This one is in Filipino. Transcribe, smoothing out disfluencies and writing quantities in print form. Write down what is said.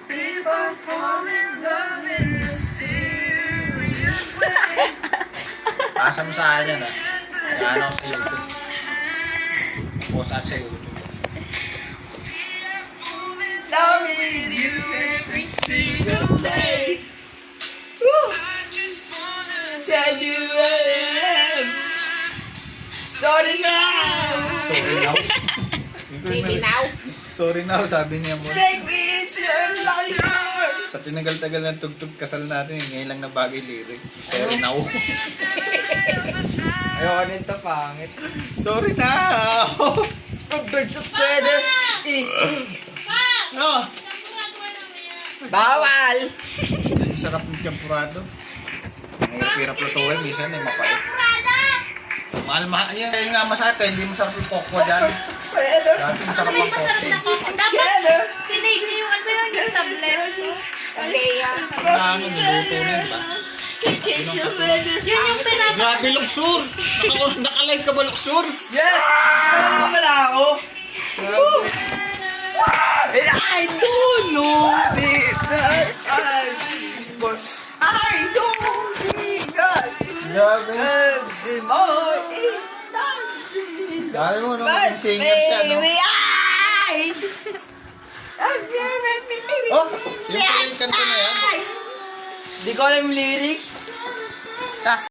People fall in love in mysterious ways. Asa mo sa akin yan, ha? Ano ako sa YouTube. Post at sa YouTube. Loving you every single day. I just wanna tell you I am. Sorry now. Sorry now. Baby now. Sorry now, sabi niya mo. Take me to your life. Sa tinagal-tagal ng tugtog kasal natin, ngayon lang na bagay lyric. Sorry now. Ayoko nito pangit. Sorry now. Birds of feather. No. Bawal. Ang sarap ng champurado. Ang hirap lutuin, minsan ay mapait. Mahal-mahal. Yan nga masarap kaya hindi masarap yung kokwa dyan. Feather. Dati masarap ang kokwa. Dapat sinave niyo yung ano ba yung tablet. Leia. Ano, niluto na yun ba? Yun yung pinapa. Grabe, Luxur! Naka-live ka ba, Luxur? Yes! Ano ba na ako? And I don't know that I don't think that Grabe. the more is Dali mo, no? Maging singer siya, no? Oh, yung pala yung kanta na yan. Di ko alam yung lyrics.